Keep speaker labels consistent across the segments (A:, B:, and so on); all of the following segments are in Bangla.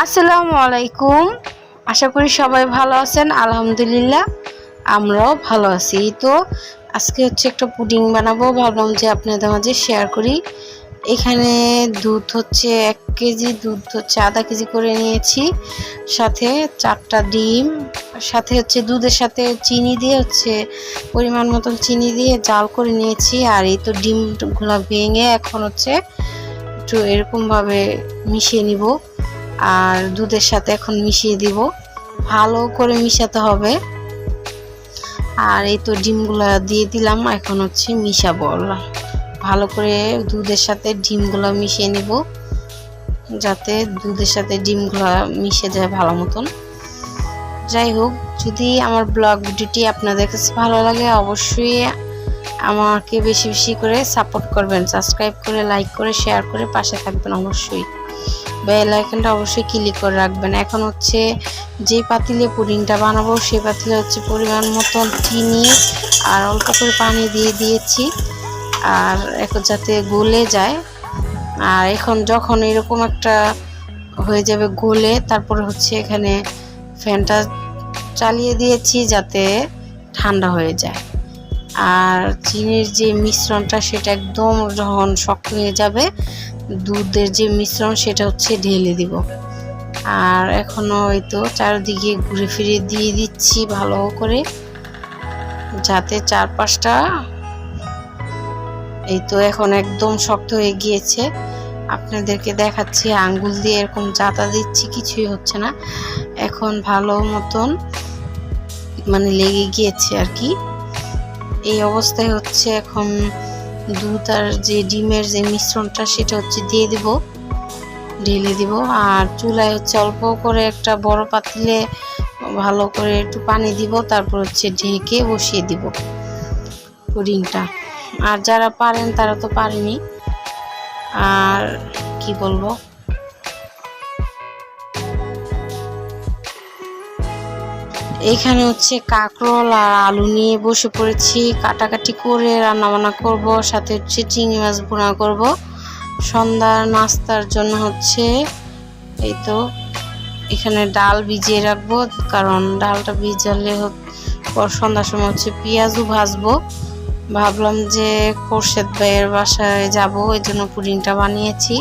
A: আসসালামু আলাইকুম। আশা করি সবাই ভালো আছেন। আলহামদুলিল্লাহ আমরাও ভালো আছি। তো আজকে একটা পুডিং বানাবো, ভাবলাম যে আপনাদের মাঝে শেয়ার করি। এখানে দুধ 1 কেজি, দুধ আধা কেজি করে নিয়েছি, সাথে 4টা ডিম, সাথে দুধের সাথে চিনি দিয়ে পরিমাণ মতন চিনি দিয়ে জাল করে নিয়েছি। আর এই তো ডিমগুলো ভেঙে এখন একটু এরকমভাবে মিশিয়ে নিব। আর দুধের সাথে এখন মিশিয়ে দিব, ভালো করে মিশাতে হবে। আর এই তো ডিমগুলা দিয়ে দিলাম, এখন মিশাবো ভালো করে। দুধের সাথে ডিমগুলো মিশিয়ে নিব, যাতে দুধের সাথে ডিমগুলো মিশে যায় ভালো মতন। যাই হোক, যদি আমার ব্লগ ভিডিওটি আপনাদের কাছে ভালো লাগে অবশ্যই আমাকে বেশি বেশি করে সাপোর্ট করবেন, সাবস্ক্রাইব করে, লাইক করে, শেয়ার করে পাশে থাকবেন। অবশ্যই বেল আইকনটা অবশ্যই ক্লিক করে রাখবেন। এখন যে পাতিলে পুডিংটা বানাবো সেই পাতিলে পরিমাণ মতন চিনি আর অল্প করে পানি দিয়ে দিয়েছি, আর এখন যাতে গলে যায়। আর এখন যখন এরকম একটা হয়ে যাবে গলে, তারপরে এখানে ফ্যানটা চালিয়ে দিয়েছি যাতে ঠান্ডা হয়ে যায়। আর চিনির যে মিশ্রণটা সেটা একদম যখন শক্ত হয়ে যাবে, দুধের যে মিশ্রণ সেটা ঢেলে দিব। আর এখনো এই তো চারিদিকে ঘুরে ফিরে দিয়ে দিচ্ছি ভালো করে, যাতে চারপাশটা এই তো এখন একদম শক্ত হয়ে গিয়েছে। আপনাদেরকে দেখাচ্ছি, আঙ্গুল দিয়ে এরকম জাতা দিচ্ছি, কিছুই হচ্ছে না। এখন ভালো মতন লেগে গিয়েছে আর কি। এই অবস্থায় এখন দুধ আর যে ডিমের যে মিশ্রণটা সেটা দিয়ে দিব, ঢেলে দিব। আর চুলায় অল্প করে একটা বড় পাতিলে ভালো করে একটু পানি দিব, তারপর ঢেকে বসিয়ে দিব পুডিংটা। আর যারা পারেন তারা তো পারেনি, আর কি বলবো। এখানে কাঁকরোল আর আলু নিয়ে বসে পড়েছি, কাটাকাটি করে রান্নাবান্না করব, সাথে চিংড়ি মাছ ভুনা করব সন্ধ্যার নাস্তার জন্য। এই তো এখানে ডাল ভিজিয়ে রাখবো, কারণ ডালটা ভিজালে পর সন্ধ্যার সময় পেঁয়াজও ভাজবো। ভাবলাম যে খোরশেদ ভাইয়ের বাসায় যাব, ওই জন্য পুডিংটা বানিয়েছি,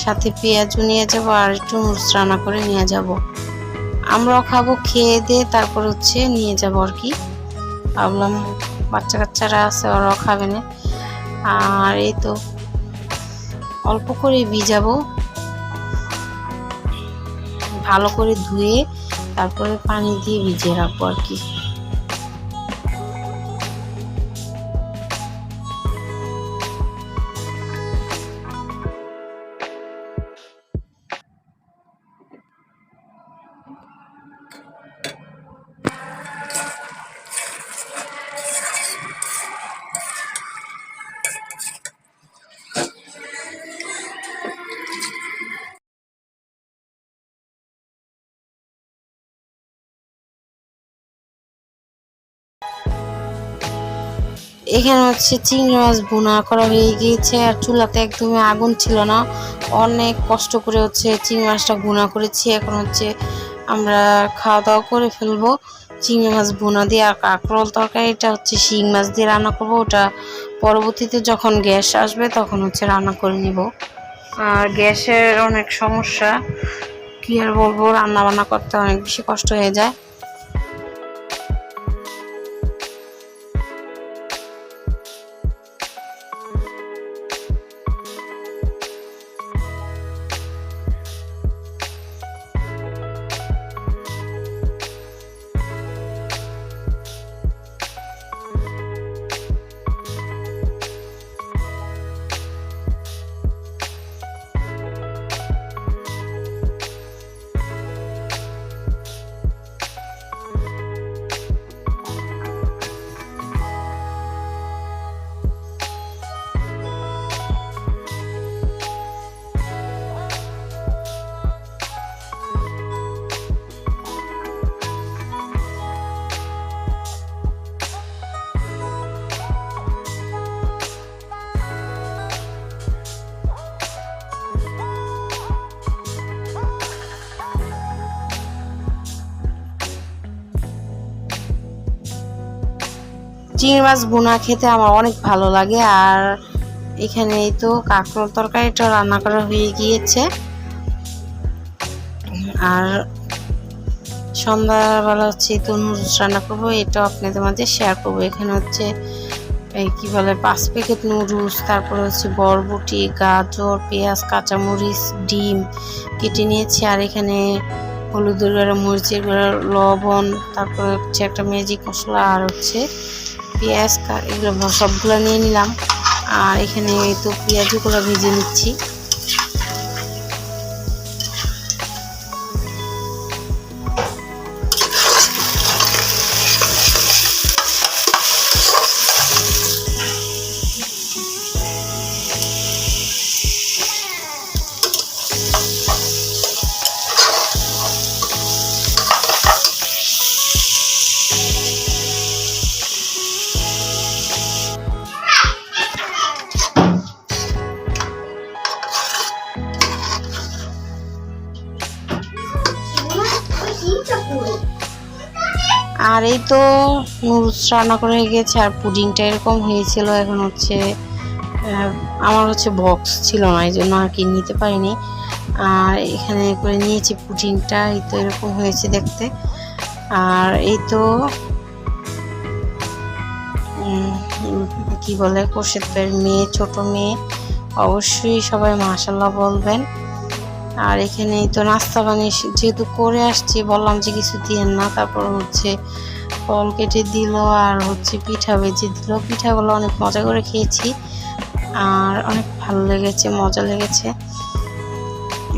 A: সাথে পেঁয়াজও নিয়ে যাব আর একটু মুরচ রান্না করে নিয়ে যাব। আমরাও খাবো, খেয়ে দিয়ে তারপর নিয়ে যাব আর কি। ভাবলাম বাচ্চা কাচ্চারা আছে, ওরাও খাবে না। আর এই তো অল্প করে ভিজাবো, ভালো করে ধুয়ে তারপরে পানি দিয়ে ভিজিয়ে রাখবো আর কি। এখানে চিংড়ি মাছ ভুনা করা হয়ে গিয়েছে, আর চুলাতে একদমই আগুন ছিল না। অনেক কষ্ট করে চিংড়ি মাছটা ভুনা করেছি। এখন আমরা খাওয়া দাওয়া করে ফেলবো চিংড়ি মাছ ভুনা দিয়ে। আর কাঁকরোল তরকারিটা শিং মাছ দিয়ে রান্না করবো, ওটা পরবর্তীতে যখন গ্যাস আসবে তখন রান্না করে নিব। আর গ্যাসের অনেক সমস্যা, কি আর বলবো, রান্না বান্না করতে অনেক বেশি কষ্ট হয়ে যায়। চিংড়ি মাছ ভুনা খেতে আমার অনেক ভালো লাগে। আর এখানে এই তো কাঁকরোল তরকারিটা রান্না করা হয়ে গিয়েছে। আর সন্ধ্যাবেলা হচ্ছে তো নুডলস রান্না করবো, এটাও আপনাদের মাঝে শেয়ার করবো। এখানে হচ্ছে এই কি বলে 5 প্যাকেট নুডলস, তারপরে হচ্ছে বরবটি, গাজর, পেঁয়াজ, কাঁচামরিচ, ডিম কেটে নিয়েছি। আর এখানে হলুদের গুঁড়া, মরিচের গুঁড়া, লবণ, তারপরে হচ্ছে একটা ম্যাজিক মশলা, আর হচ্ছে পেঁয়াজ, এগুলো সবগুলো নিয়ে নিলাম। আর এখানে তো পেঁয়াজগুলো ভেজে নিচ্ছি। আর এই তো নুডলস রান্না করে গেছে। আর পুডিংটা এরকম হয়েছিল। এখন হচ্ছে আমার হচ্ছে বক্স ছিল না, এই জন্য আর কি নিতে পারিনি। আর এখানে করে নিয়েছি পুডিংটা, এই তো এরকম হয়েছে দেখতে। আর এই তো কি বলে কোশেতের মেয়ে, ছোট মেয়ে, অবশ্যই সবাই মাশাআল্লাহ বলবেন। আর এখানে তো নাস্তা বানিয়ে যেহেতু করে আসছি, বললাম যে কিছু দিয়েন না। তারপর হচ্ছে ফল কেটে দিল, আর হচ্ছে পিঠা ভেজে দিল। পিঠাগুলো অনেক মজা করে খেয়েছি, আর অনেক ভালো লেগেছে, মজা লেগেছে।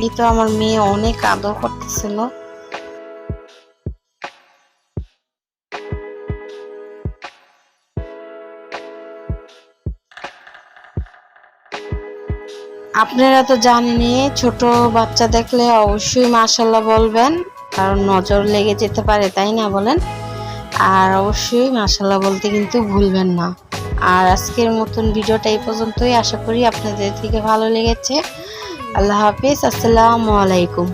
A: এই তো আমার মেয়ে অনেক আদর করতেছিল। আপনারা তো জানেনই, ছোট বাচ্চা দেখলে অবশ্যই মাশাআল্লাহ বলবেন, কারণ নজর লেগে যেতে পারে, তাই না বলেন? আর অবশ্যই মাশাআল্লাহ বলতে কিন্তু ভুলবেন না। আর আজকের মতন ভিডিওটা এই পর্যন্তই। আশা করি আপনাদের থেকে ভালো লেগেছে। আল্লাহ হাফেজ, আসসালামু আলাইকুম।